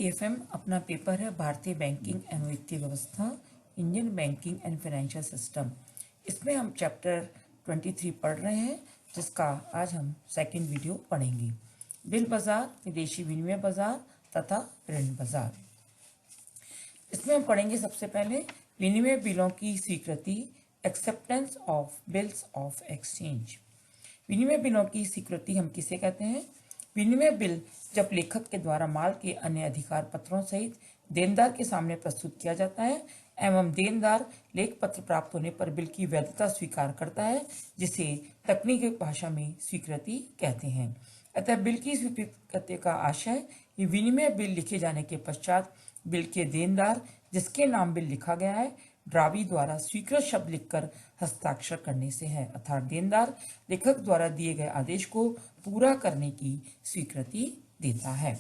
AFM अपना paper है भारतीय बैंकिंग एवं वित्तीय व्यवस्था, Indian banking and financial system. इसमें हम चैप्टर 23 पढ़ रहे हैं, जिसका आज हम सेकंड वीडियो पढ़ेंगे। बिल बाजार, विदेशी विनिमय बाजार तथा ऋण बाजार। इसमें हम पढ़ेंगे सबसे पहले विनिमय बिलों की स्वीकृति, acceptance of bills of exchange. विनिमय बिलों की स्वीकृति हम किसे कहते हैं? विनिमय बिल जब लेखक के द्वारा माल के अन्य अधिकार पत्रों सहित देनदार के सामने प्रस्तुत किया जाता है एवं देनदार लेख पत्र प्राप्त होने पर बिल की वैधता स्वीकार करता है, जिसे तकनीकी भाषा में स्वीकृति कहते हैं। अतः बिल की स्वीकृति का आशय ये विनिमय बिल लिखे जाने के पश्चात बिल के देनदार जिसके नाम बिल लिखा गया है ड्रावी द्वारा स्वीकृत शब्द लिखकर हस्ताक्षर करने से है, अर्थात देनदार लेखक द्वारा दिए गए आदेश को पूरा करने की स्वीकृति देता है।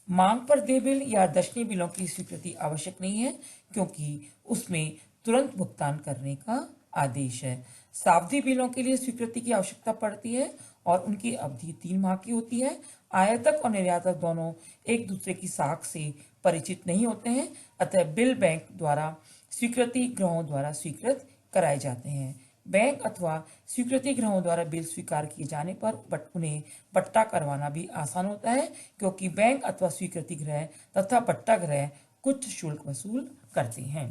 मांग पर देय बिल या दर्शनीय बिलों की स्वीकृति आवश्यक नहीं है, क्योंकि उसमें तुरंत भुगतान करने का आदेश है। सावधि बिलों के लिए स्वीकृति की आवश्यकता पड़ती है और उनकी अवधि 3 माह की होती है। आयातक और निर्यातक दोनों एक दूसरे की साख से परिचित नहीं होते हैं, अतः बिल बैंक द्वारा स्वीकृति ग्रहों द्वारा स्वीकृत कराए जाते हैं। बैंक अथवा स्वीकृति ग्रहों द्वारा बिल स्वीकार किए जाने पर उन्हें पट्टा करवाना भी आसान होता है, क्योंकि बैंक अथवा स्वीकृति गृह तथा पट्टा गृह कुछ शुल्क वसूल करते हैं।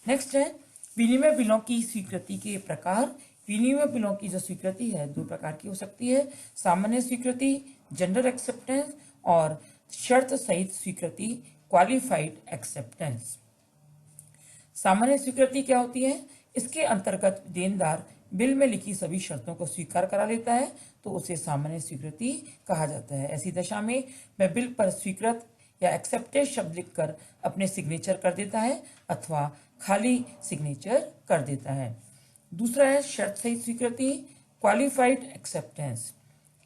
नेक्स्ट है विनिमय बिलों की स्वीकृति के प्रकार। विनिमय बिलों की जो स्वीकृति है 2 प्रकार की हो सकती है, सामान्य स्वीकृति जनरल एक्सेप्टेंस और शर्त सहित स्वीकृति क्वालिफाइड एक्सेप्टेंस। सामान्य स्वीकृति क्या होती है? इसके अंतर्गत देनदार बिल में लिखी सभी शर्तों को स्वीकार करा लेता है, तो उसे सामान्य स्वीकृति कहा जाता है। ऐसी दशा में वह बिल पर स्वीकृत या एक्सेप्टेड शब्द लिखकर अपने सिग्नेचर कर देता है अथवा खाली सिग्नेचर कर देता है। दूसरा है शर्त सहित स्वीकृति क्वालिफाइड एक्सेप्टेंस।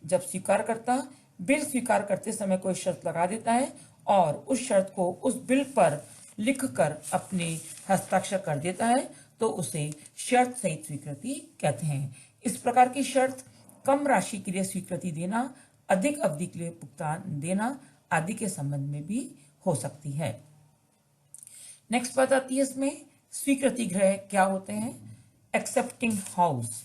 जब स्वीकारकर्ता बिल स्वीकार करते समय कोई शर्त लगा देता है और उस शर्त को उस बिल पर लिखकर अपने हस्ताक्षर कर देता है, तो उसे शर्त सहित स्वीकृति कहते हैं। इस प्रकार की शर्त कम राशि के लिए स्वीकृति देना, अधिक अवधि के लिए भुगतान देना आदि के संबंध में भी हो सकती है। नेक्स्ट बात आती है इसमें स्वीकृति गृह क्या होते हैं? Accepting house.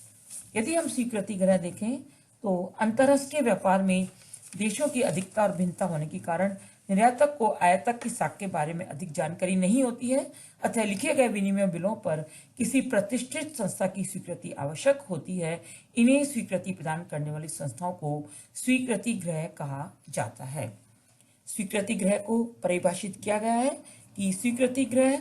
यदि हम स्वीकृति गृह देखें तो अंतरराष्ट्रीय व्यापार में देशों की अधिकता और भिन्नता होने के कारण निर्यातक को आयातक की साख के बारे में अधिक जानकारी नहीं होती है, अतः लिखे गए विनिमय बिलों पर किसी प्रतिष्ठित संस्था की स्वीकृति आवश्यक होती है। इन्हें स्वीकृति प्रदान करने वाली संस्थाओं को स्वीकृति गृह कहा जाता है। स्वीकृति गृह को परिभाषित किया गया है कि स्वीकृति गृह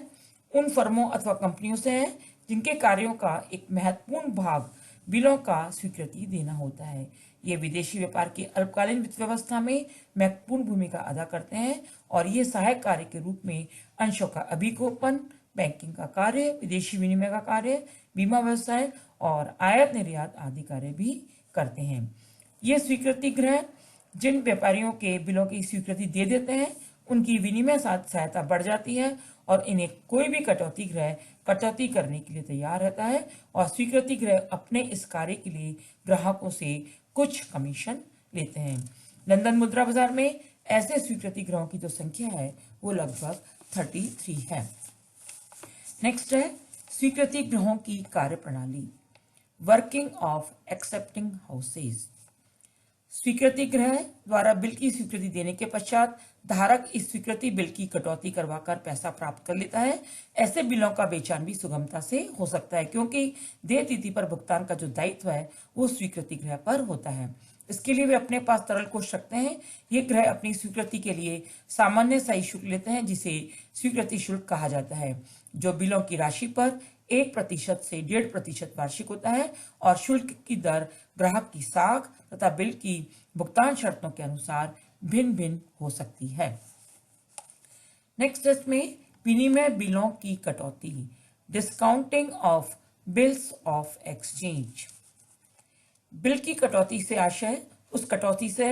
उन फर्मों अथवा कंपनियों से है जिनके कार्यों का एक महत्वपूर्ण भाग बिलों का स्वीकृति देना होता है। ये विदेशी व्यापार की अल्पकालीन वित्त व्यवस्था में महत्वपूर्ण भूमिका अदा करते हैं और ये सहायक कार्य के रूप में अंशों का अभिगोपन, बैंकिंग का कार्य, विदेशी विनिमय का कार्य, बीमा व्यवसाय और आयात निर्यात आदि कार्य भी करते हैं। ये स्वीकृति गृह जिन व्यापारियों के बिलों की स्वीकृति दे देते हैं उनकी विनिमय सहायता बढ़ जाती है और इन्हें कोई भी कटौती गृह कटौती करने के लिए तैयार रहता है और स्वीकृति गृह अपने इस कार्य के लिए ग्राहकों से कुछ कमीशन लेते हैं। लंदन मुद्रा बाजार में ऐसे स्वीकृति गृहों की जो संख्या है वो लगभग 33 है। नेक्स्ट है स्वीकृति गृहों की कार्यप्रणाली, वर्किंग ऑफ एक्सेप्टिंग हाउसेज। स्वीकृति गृह द्वारा बिल की स्वीकृति देने के पश्चात धारक इस स्वीकृति बिल की कटौती करवाकर पैसा प्राप्त कर लेता है। ऐसे बिलों का बेचान भी सुगमता से हो सकता है, क्योंकि देय तिथि पर भुगतान का जो दायित्व है वो स्वीकृति गृह पर होता है। इसके लिए वे अपने पास तरल कोष रखते हैं। ये गृह अपनी स्वीकृति के लिए सामान्य सही शुल्क लेते हैं, जिसे स्वीकृति शुल्क कहा जाता है, जो बिलों की राशि पर 1% से 1.5% वार्षिक होता है और शुल्क की दर ग्राहक की साख तथा बिल की भुगतान शर्तों के अनुसार भिन्न भिन्न हो सकती है। नेक्स्ट इसमें विनिमय बिलों की कटौती, discounting of bills of exchange. Bill की कटौती से आशय उस कटौती से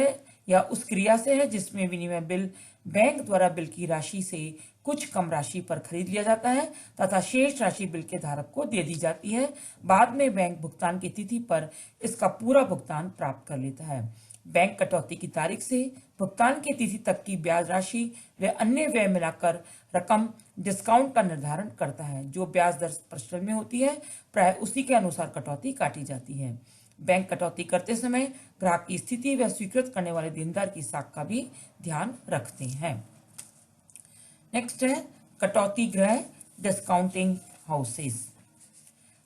या उस क्रिया से है जिसमें विनिमय बिल बैंक द्वारा बिल की राशि से कुछ कम राशि पर खरीद लिया जाता है तथा शेष राशि बिल के धारक को दे दी जाती है। बाद में बैंक भुगतान की तिथि पर इसका पूरा भुगतान प्राप्त कर लेता है। बैंक कटौती की तारीख से भुगतान की तिथि तक की ब्याज राशि व अन्य व्यय मिलाकर रकम डिस्काउंट का निर्धारण करता है। जो ब्याज दर प्रचलन में होती है प्राय उसी के अनुसार कटौती काटी जाती है। बैंक कटौती करते समय ग्राहक की स्थिति व स्वीकृत करने वाले देनदार की साख का भी ध्यान रखते हैं। नेक्स्ट है कटौती गृह डिस्काउंटिंग हाउसेस।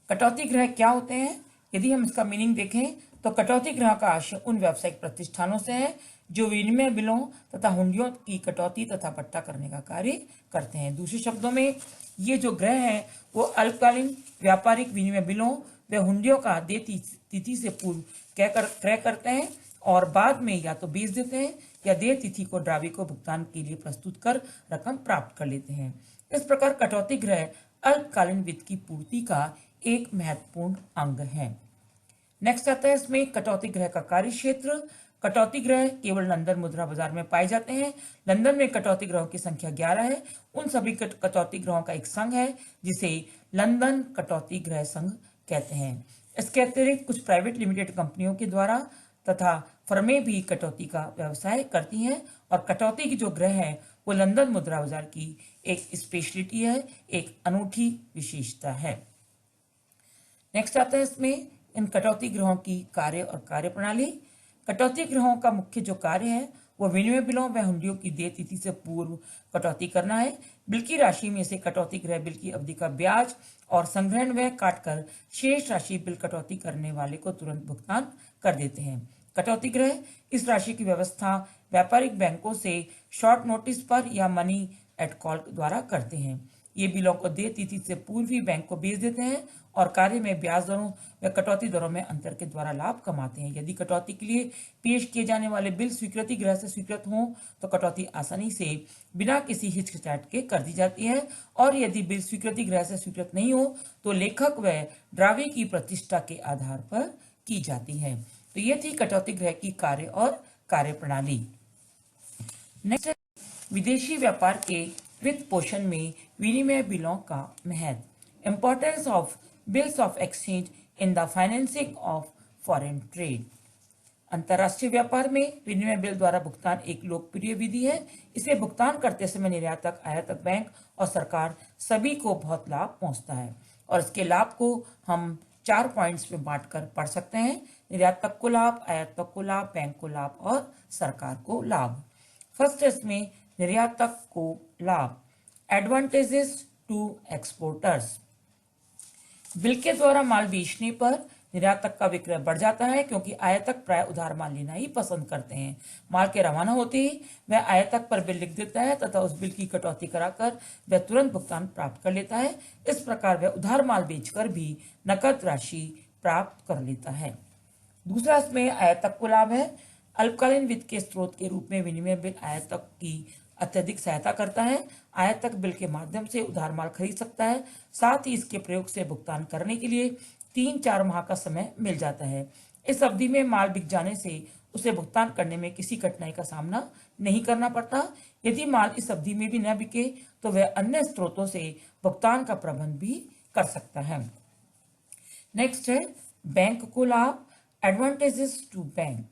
कटौती गृह क्या होते हैं? यदि हम इसका मीनिंग देखें तो कटौती गृह का आशय उन व्यावसायिक प्रतिष्ठानों से है जो विनिमय बिलों तथा हुंडियों की कटौती तथा पट्टा करने का कार्य करते हैं। दूसरे शब्दों में ये जो गृह है वो अल्पकालीन व्यापारिक विनिमय बिलों व हुंडियों का देय तिथि से पूर्व क्रय करते हैं और बाद में या तो बेच देते हैं या देय तिथि को ड्रावी को भुगतान के लिए प्रस्तुत कर रकम प्राप्त कर लेते हैं। इस प्रकार कटौती गृह अल्पकालीन वित्त की पूर्ति का एक महत्वपूर्ण अंग है। नेक्स्ट आता है इसमें कटौती गृह का कार्य क्षेत्र। कटौती गृह केवल लंदन मुद्रा बाजार में पाए जाते हैं। लंदन में कटौती गृहों की संख्या 11 है। उन सभी कटौती गृहों का एक संघ है जिसे लंदन कटौती गृह संघ कहते हैं। इसके अतिरिक्त कुछ प्राइवेट लिमिटेड कंपनियों के द्वारा तथा फर्में भी कटौती का व्यवसाय करती हैं और कटौती की जो गृह है वो लंदन मुद्रा बाजार की एक स्पेशलिटी है, एक अनूठी विशेषता है। नेक्स्ट आता है इसमें इन कटौती गृहों की कार्य और कार्यप्रणाली। कटौती गृहों का मुख्य जो कार्य है वो विनिमय बिलों व हुंडियों की देय तिथि से पूर्व कटौती करना है। बिल की राशि में से कटौती गृह बिल की अवधि का ब्याज और संग्रहण व्यय काटकर शेष राशि बिल कटौती करने वाले को तुरंत भुगतान कर देते हैं। कटौती गृह इस राशि की व्यवस्था व्यापारिक बैंकों से शॉर्ट नोटिस पर या मनी एट कॉल द्वारा करते हैं। ये बिलों को देय तिथि से पूर्व ही बैंक को बेच देते हैं और कार्य में ब्याज दरों व कटौती दरों में अंतर के द्वारा लाभ कमाते हैं। यदि कटौती के लिए पेश किए जाने वाले बिल स्वीकृति गृह से स्वीकृत हों तो कटौती आसानी से बिना किसी हिचकिचाहट के कर दी जाती है और यदि बिल स्वीकृति गृह से स्वीकृत नहीं हो तो लेखक व ड्रावी की प्रतिष्ठा के आधार पर की जाती है। तो ये थी कटौती गृह की कार्य और कार्यप्रणाली। नेक्स्ट, विदेशी व्यापार के वित्त पोषण में विनिमय बिलों का महत्व। Importance of bills of exchange in the financing of foreign trade. अंतर्राष्ट्रीय व्यापार में विनिमय बिल द्वारा भुगतान एक लोकप्रिय विधि है। इसे भुगतान करते समय निर्यातक, आयातक, बैंक और सरकार सभी को बहुत लाभ पहुंचता है और इसके लाभ को हम 4 पॉइंट्स में बांटकर पढ़ सकते हैं। निर्यातक को लाभ, आयातक को लाभ, बैंक को लाभ और सरकार को लाभ। फर्स्ट इसमें निर्यातक को लाभ, एडवांटेजेस टू एक्सपोर्टर्स। बिल के द्वारा माल बेचने पर निर्यातक का विक्रय बढ़ जाता है क्योंकि आयातक प्राय उधार माल लेना ही पसंद करते हैं। माल के रवाना होते ही वह आयातक पर बिल लिख देता है तथा उस बिल की कटौती कराकर वह तुरंत भुगतान प्राप्त कर लेता है। इस प्रकार वह उधार माल बेचकर भी नकद राशि प्राप्त कर लेता है। दूसरा इसमें आयातक को लाभ है। अल्पकालीन वित्त के स्रोत के रूप में विनिमय बिल आयातक की अत्यधिक सहायता करता है। आयातक बिल के माध्यम से उधार माल खरीद सकता है। साथ ही इसके प्रयोग से भुगतान करने के लिए 3-4 माह का समय मिल जाता है। इस अवधि में माल बिक जाने से उसे भुगतान करने में किसी कठिनाई का सामना नहीं करना पड़ता। यदि माल इस अवधि में भी न बिके तो वह अन्य स्रोतों से भुगतान का प्रबंध भी कर सकता है। नेक्स्ट है बैंक को लाभ, एडवांटेजेस टू बैंक।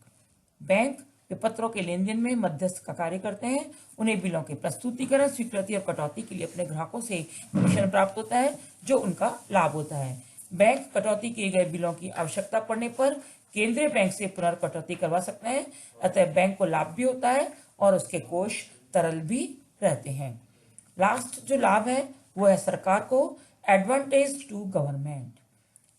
बैंक विपत्रों के लेन देन में मध्यस्थ का कार्य करते हैं। उन्हें बिलों के प्रस्तुतिकरण, स्वीकृति और कटौती के लिए अपने ग्राहकों से कमीशन प्राप्त होता है जो उनका लाभ होता है। बैंक कटौती किए गए बिलों की आवश्यकता पड़ने पर केंद्रीय बैंक से पुनर्कटौती करवा सकते हैं। अतः बैंक को लाभ भी होता है और उसके कोष तरल भी रहते हैं। लास्ट जो लाभ है वो है सरकार को, एडवांटेज टू गवर्नमेंट।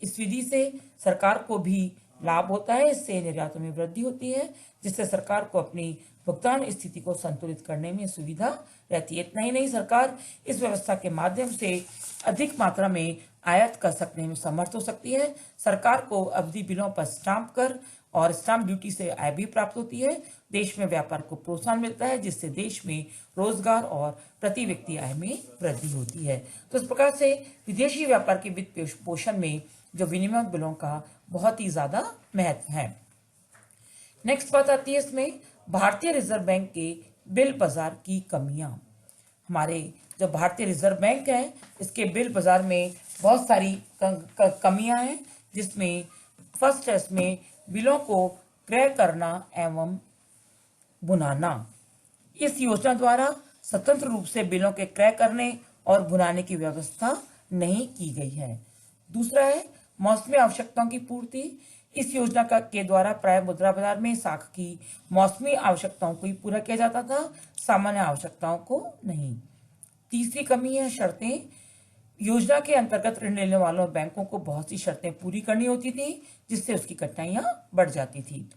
इस विधि से सरकार को भी लाभ होता है। इससे निर्यातों में वृद्धि होती है जिससे सरकार को अपनी भुगतान स्थिति को संतुलित करने में सुविधा रहती है। इतना ही नहीं, सरकार इस व्यवस्था के माध्यम से अधिक मात्रा में आयात कर सकने में समर्थ हो सकती है। सरकार को अवधि बिलों पर स्टाम्प कर और स्टाम्प ड्यूटी से आय भी प्राप्त होती है। देश में व्यापार को प्रोत्साहन मिलता है जिससे देश में रोजगार और प्रति व्यक्ति आय में वृद्धि होती है। तो इस प्रकार से विदेशी व्यापार के वित्त पोषण में जो विनिमय बिलों का बहुत ही ज्यादा महत्व है। नेक्स्ट बात आती है इसमें भारतीय रिजर्व बैंक के बिल बाजार की कमियां। हमारे जो भारतीय रिजर्व बैंक है इसके बिल बाजार में बहुत सारी कमियां हैं जिसमें फर्स्ट है इसमें बिलों को क्रय करना एवं बुनाना। इस योजना द्वारा स्वतंत्र रूप से बिलों के क्रय करने और बुनाने की व्यवस्था नहीं की गई है। दूसरा है मौसमी आवश्यकताओं की पूर्ति। इस योजना के द्वारा प्राय मुद्रा बाजार में साख की मौसमी आवश्यकताओं को ही पूरा किया जाता था, सामान्य आवश्यकताओं को नहीं। तीसरी कमी है शर्तें। योजना के अंतर्गत ऋण लेने वालों बैंकों को बहुत सी शर्तें पूरी करनी होती थी, जिससे उसकी कठिनाइयां बढ़ जाती थी।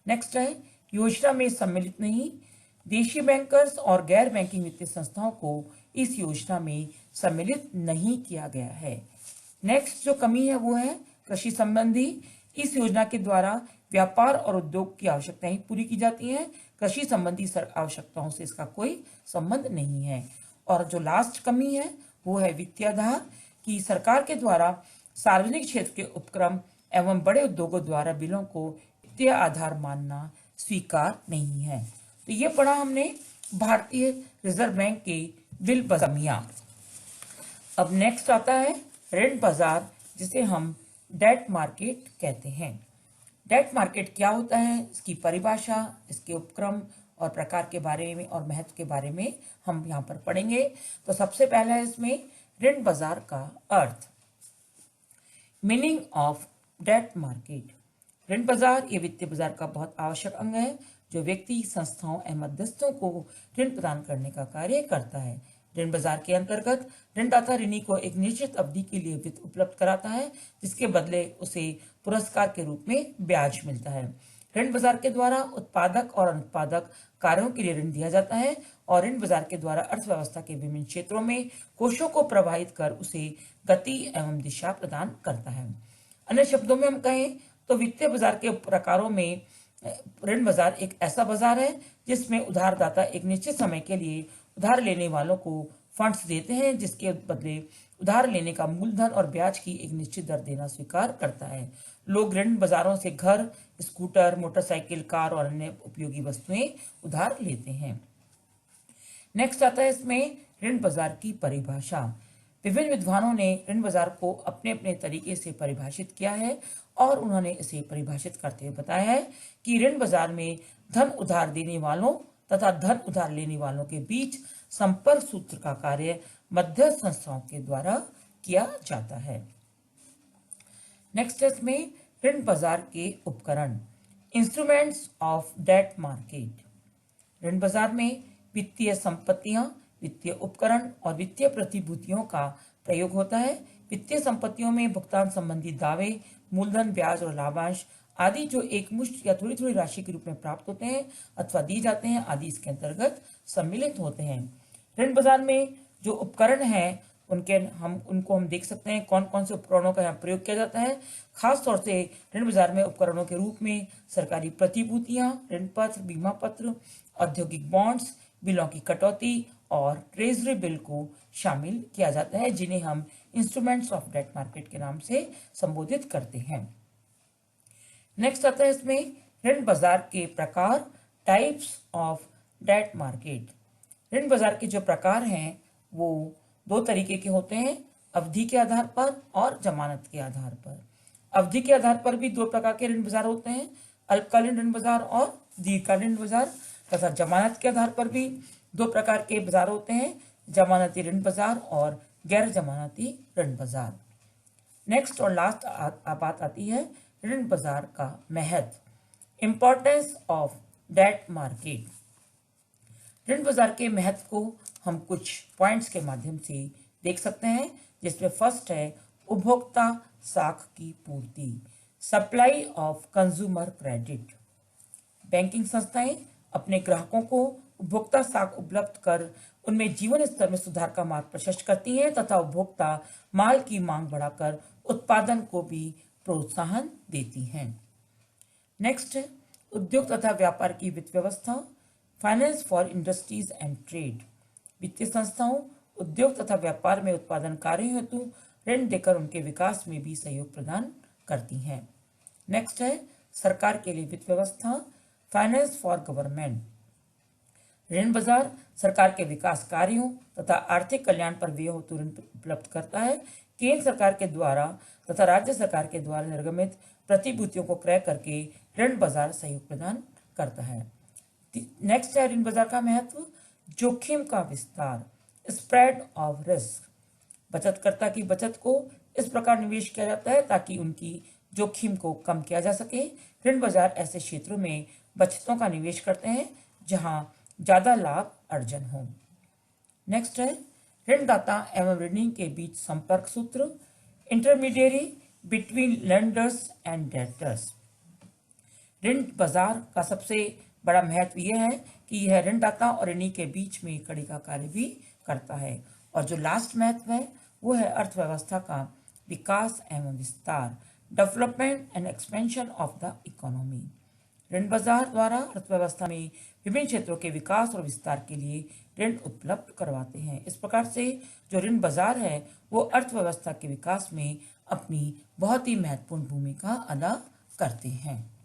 नेक्स्ट है योजना में सम्मिलित नहीं। देशी बैंकर्स और गैर बैंकिंग वित्तीय संस्थाओं को इस योजना में सम्मिलित नहीं किया गया है। नेक्स्ट जो कमी है वो है कृषि संबंधी। इस योजना के द्वारा व्यापार और उद्योग की आवश्यकताएं पूरी की जाती हैं, कृषि संबंधी आवश्यकताओं से इसका कोई संबंध नहीं है। और जो लास्ट कमी है वो है वित्तीय आधार, कि सरकार के द्वारा सार्वजनिक क्षेत्र के उपक्रम एवं बड़े उद्योगों द्वारा बिलों को वित्तीय आधार मानना स्वीकार नहीं है। तो ये पढ़ा हमने भारतीय रिजर्व बैंक के बिल बजमियां। अब नेक्स्ट आता है ऋण बाजार, जिसे हम डेट मार्केट कहते हैं। डेट मार्केट क्या होता है, इसकी परिभाषा, इसके उपक्रम और प्रकार के बारे में और महत्व के बारे में हम यहाँ पर पढ़ेंगे। तो सबसे पहला है इसमें ऋण बाजार का अर्थ। Meaning of debt market. ऋण बाजार ये वित्तीय बाजार का बहुत आवश्यक अंग है, जो व्यक्ति, संस्थाओं एवं मध्यस्थों को ऋण प्रदान करने का कार्य करता है। ऋण बाजार के अंतर्गत ऋणदाता ऋणी को एक निश्चित अवधि के लिए वित्त उपलब्ध कराता है, जिसके बदले उसे पुरस्कार के रूप में ब्याज मिलता है। ऋण बाजार के द्वारा उत्पादक और अनुत्पादक कार्यों के लिए ऋण दिया जाता है और ऋण बाजार के द्वारा अर्थव्यवस्था के विभिन्न क्षेत्रों में कोषों को प्रवाहित कर उसे गति एवं दिशा प्रदान करता है। अन्य शब्दों में हम कहें तो वित्तीय बाजार के प्रकारों में ऋण बाजार एक ऐसा बाजार है जिसमें उधारदाता एक निश्चित समय के लिए उधार लेने वालों को फंड्स देते हैं, जिसके बदले उधार लेने का मूलधन और ब्याज की एक निश्चित दर देना स्वीकार करता है। लोग ऋण बाजारों से घर, स्कूटर, मोटरसाइकिल, कार और अन्य उपयोगी वस्तुएं उधार लेते हैं। नेक्स्ट आता है इसमें ऋण बाजार की परिभाषा। विभिन्न विद्वानों ने ऋण बाजार को अपने अपने तरीके से परिभाषित किया है और उन्होंने इसे परिभाषित करते हुए बताया है कि ऋण बाजार में धन उधार देने वालों तथा धन उधार लेने वालों के बीच संपर्क सूत्र का कार्य मध्यस्थ संस्थाओं के द्वारा किया जाता है। नेक्स्ट इसमें ऋण बाजार के उपकरण। Instruments of debt market. ऋण बाजार में वित्तीय संपत्तियां, वित्तीय उपकरण और वित्तीय प्रतिभूतियों का प्रयोग होता है। वित्तीय संपत्तियों में भुगतान संबंधी दावे, मूलधन, ब्याज और लाभांश आदि जो एक मुश्त या थोड़ी थोड़ी राशि के रूप में प्राप्त होते हैं अथवा दी जाते हैं आदि इसके अंतर्गत सम्मिलित होते हैं। ऋण बाजार में जो उपकरण हैं उनको हम देख सकते हैं कौन कौन से उपकरणों का यहाँ प्रयोग किया जाता है। खास तौर से ऋण बाजार में उपकरणों के रूप में सरकारी प्रतिभूतियां, ऋण पत्र, बीमा पत्र, औद्योगिक बॉन्ड्स, बिलों की कटौती और ट्रेजरी बिल को शामिल किया जाता है, जिन्हें हम इंस्ट्रूमेंट्स ऑफ डेट मार्केट के नाम से संबोधित करते हैं। नेक्स्ट आता है इसमें ऋण बाजार के प्रकार, टाइप्स ऑफ डेट मार्केट। ऋण बाजार के जो प्रकार हैं वो दो तरीके के होते हैं, अवधि के आधार पर और जमानत के आधार पर। अवधि के आधार पर भी दो प्रकार के ऋण बाजार होते हैं, अल्पकालीन ऋण बाजार और दीर्घकालीन ऋण बाजार। तथा जमानत के आधार पर भी दो प्रकार के बाजार होते हैं, जमानती ऋण बाजार और गैर जमानती ऋण बाजार। नेक्स्ट और लास्ट बात आती है ऋण बाजार का महत्व, इंपॉर्टेंस ऑफ डेट मार्केट। ऋण बाजार के महत्व को हम कुछ पॉइंट्स के माध्यम से देख सकते हैं, जिसमें फर्स्ट है उपभोक्ता साख की पूर्ति, supply of consumer credit. Banking संस्थाएं अपने ग्राहकों को उपभोक्ता साख उपलब्ध कर उनमें जीवन स्तर में सुधार का मार्ग प्रशस्त करती हैं तथा उपभोक्ता माल की मांग बढ़ाकर उत्पादन को भी प्रोत्साहन देती हैं। नेक्स्ट है उद्योग तथा व्यापार की वित्त व्यवस्था, finance for industries and trade. वित्तीय संस्थाओं उद्योग तथा व्यापार में उत्पादन कार्य हेतु ऋण देकर उनके विकास में भी सहयोग प्रदान करती हैं। नेक्स्ट है सरकार के लिए वित्त व्यवस्था, फाइनेंस फॉर गवर्नमेंट। ऋण बाजार सरकार के विकास कार्यों तथा आर्थिक कल्याण पर व्यय हेतु ऋण उपलब्ध करता है। केंद्र सरकार के द्वारा तथा राज्य सरकार के द्वारा निर्गमित प्रतिभूतियों को क्रय करके ऋण बाजार सहयोग प्रदान करता है। नेक्स्ट है ऋण बाजार का महत्व, जोखिम का विस्तार, स्प्रेड ऑफ रिस्क। बचतकर्ता की बचत को इस प्रकार निवेश किया जाता है ताकि उनकी जोखिम को कम किया जा सके। ऋण बाजार ऐसे क्षेत्रों में बचतों का निवेश करते हैं जहां ज्यादा लाभ अर्जन हो। नेक्स्ट है ऋणदाता एवं ऋणी के बीच संपर्क सूत्र, intermediary between lenders and debtors. ऋण बाजार का सबसे बड़ा महत्व यह है कि यह ऋणदाता और ऋणी के बीच में कड़ी का कार्य भी करता है। और जो लास्ट महत्व है वो है अर्थव्यवस्था का विकास एवं विस्तार, development and expansion of the economy. ऋण बाजार द्वारा अर्थव्यवस्था में विभिन्न क्षेत्रों के विकास और विस्तार के लिए ऋण उपलब्ध करवाते हैं। इस प्रकार से जो ऋण बाजार है वो अर्थव्यवस्था के विकास में अपनी बहुत ही महत्वपूर्ण भूमिका अदा करते हैं।